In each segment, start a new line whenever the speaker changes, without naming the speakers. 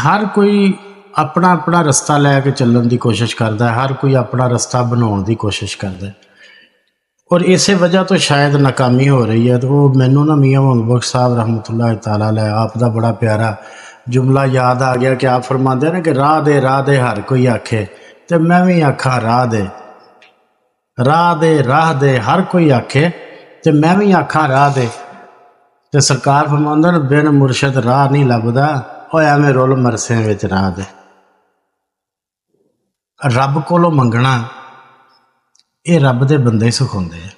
हर कोई अपना अपना रस्ता लैके चलन की कोशिश करता है, हर कोई अपना रस्ता बनाने की कोशिश करता है और इस वजह तो शायद नाकामी हो रही है। तो वो मैनू ना मियाँ मोहम्मद बख्श साहब रहमतुल्लाह तआला अलैह आप दा बड़ा प्यारा जुमला याद आ गया कि आप फरमाते हैं ना कि राह दे हर कोई आखे, तो मैं भी आखा राह दे राह दे हर कोई आखे, तो मैं भी आखा राह दे। तो सरकार फरमांदे ने बिन मुरशद राह नहीं लभदा, और एवें रुल मरसे विच राह दे। रब कोलों मंगना ये रब दे बंदे ही सिखाते हैं।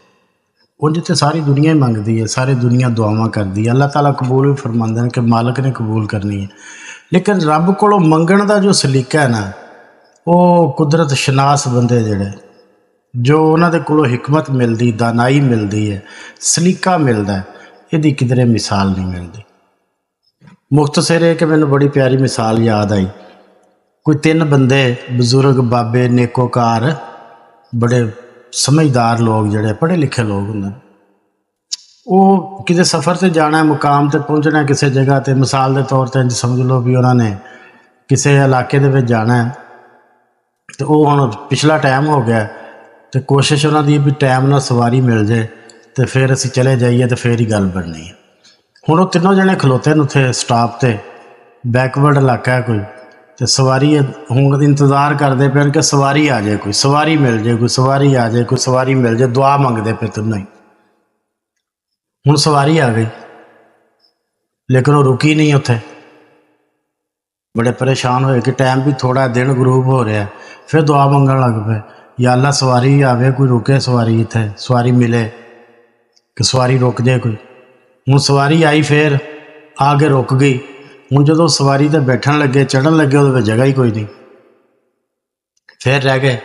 उंज तो सारी दुनिया ही मंगती है, सारी दुनिया दुआवां करती है, अल्लाह ताला कबूल भी फरमाते हैं कि मालिक ने कबूल करनी है। लेकिन रब कोलों मंगण का जो सलीका है ना, वो कुदरत शनास बंदे जिहड़े जो उन्होंने कोलों हिकमत मिलती, दानाई मिलती है, सलीका मिलता है, यदी किधरे मिसाल नहीं मिलती। मुख्तसर है कि मैंने बड़ी प्यारी मिसाल याद आई। कोई 3 बंदे बजुर्ग बाबे नेकोकार बड़े समझदार लोग जिहड़े पढ़े लिखे लोग होंगे, वो किसी सफ़र से जाना है, मुकाम ते पहुँचना किसी जगह ते, मिसाल के तौर पर समझ लो भी उन्होंने किसी इलाके दे विच जाना है, तो वो हुण पिछला टाइम हो गया, तो कोशिश उन्होंने भी टाइम नाल सवारी मिल जाए तो फिर असीं चले जाइए तो फिर ही गल बननी है। हुण वो तीनों जने खलोते हैं उत्थे स्टाप ते, बैकवर्ड इलाका है कोई, तो सवारी हूँ इंतज़ार करते पे कि सवारी आ जाए, कोई सवारी मिल जाए, कोई सवारी आ जाए, कोई सवारी मिल जाए, दुआ मंगते पे तीनों ही। हुण सवारी आ गई लेकिन वो रुकी नहीं उत्थे, बड़े परेशान होए कि टाइम भी थोड़ा, दिन गरूब हो रहा है। फिर दुआ मंगन लग पे, या अल्लाह सवारी आवे, कोई रुके सवारी, इत्थे सवारी मिले कि सवारी रुक जाए कोई। हुण सवारी आई, फिर आके रुक गई। हुण जो सवारी ते बैठन लगे, चढ़न लगे, वो जगह ही कोई नहीं, फिर रह गए।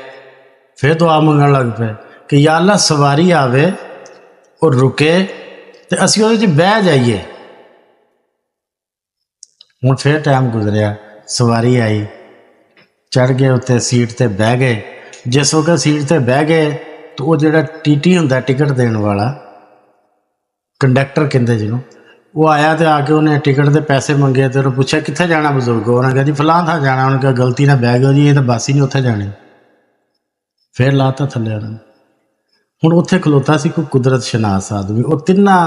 फिर दुआ मंगन लग पे कि या अल्लाह सवारी आवे और रुके तो असीं उहदे च बह जाइए। हुण फिर टाइम गुजरिया, सवारी आई, चढ़ गए उत्ते सीट ते बह गए। जिस वक्त सीट ते बह गए तो वो जिहड़ा टीटी हुंदा टिकट देने वाला, कंडक्टर कहते जिन्हों, वो आया तो आके उन्हें टिकट के पैसे मंगे, तो उन्हें पूछा कित्थे जाना बजुर्ग, उन्हें कहा जी फलां था जाना। उन्हें कहा गलती ना बह गए जी, ये तो बस ही नहीं उत्थे जानी। फिर लाता थल्ले उन्होंने। हुण उत्थे खलोता सी कोई कुदरत शनास आदमी, वो तिन्ना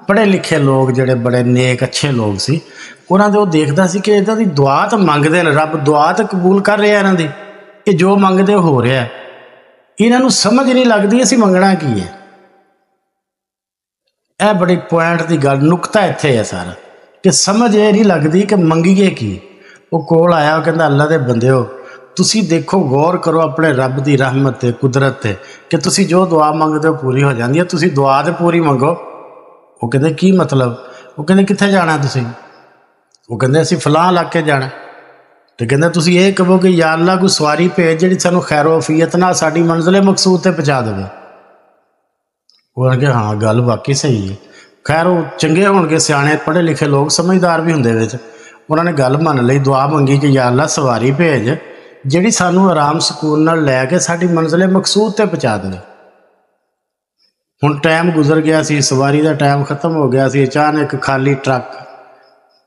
पढ़े लिखे लोग जिहड़े बड़े नेक अच्छे लोग सी, उन्हां दे वो देखदा सी कि इदां दी दुआ तो मंगदे ने, रब दुआ तो कबूल कर रहा इन्हां दी, ये जो मंगदे हो रहा है, इन्हां नूं समझ नहीं लगदी असीं मंगना की है। यह बड़ी पॉइंट की गल, नुकता इत्थे है सारा, कि समझ ये नहीं लगती कि मंगीए की। वो कोल आया, वो कहता अल्लाह के बंदे हो, तुसी देखो गौर करो अपने रब की रहमत ते, कुदरत ते, कि तुसी जो दुआ मंगते हो पूरी हो जाती है, तुसी दुआ तो पूरी मंगो। वो कहते की मतलब? वो कहते कित्थे जाना तुसी? वो कहते असीं फलां इलाके जाना। तो कहते तुसी ये कहो कि या अल्लाह कोई सवारी भेज जिहड़ी सानूं खैरो वफीयत नाल साडी मंजिल मकसूद ते पहुँचा देवे। उन्होंने कहा हाँ गल वाकई सही है। खैर वो चंगे होणगे, सियाणे पढ़े लिखे लोग, समझदार भी होंदे विच। उन्होंने गल मन लई, दुआ मंगी कि या अल्लाह सवारी भेज जिहड़ी सानूं आराम सुकून नाल लैके साडी मंजिल मकसूद ते पहुँचा देवे। हुण टाइम गुजर गया सी, सवारी का टाइम खत्म हो गया सी। अचानक खाली ट्रक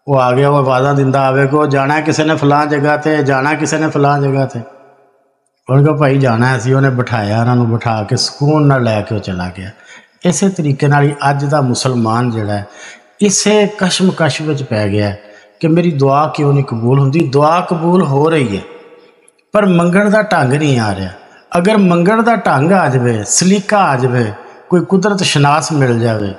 वो आ गया, वो वादा दिंदा आवे को जाना किसी ने फलां जगह ते, जाना किसी ने फलां जगह ते। उन्होंने कहा भाई जाना है, उन्हें बिठाया, उन्होंने बिठा के सुकून नाल लैके चला गया। इस तरीके नाल अज दा मुसलमान जिहड़ा है इसे कशमकश विच पै गया कि मेरी दुआ क्यों नहीं कबूल होंदी। दुआ कबूल हो रही है पर मंगण दा ढंग नहीं आ रहा। अगर मंगण दा ढंग आ जाए, सलीका आ जाए, कोई कुदरत शनास मिल जाए,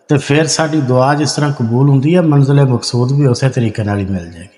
तो फिर साडी दुआ जिस तरह कबूल होंदी है, मंजिल मकसूद भी उस तरीके नाल ही मिल जाएगी।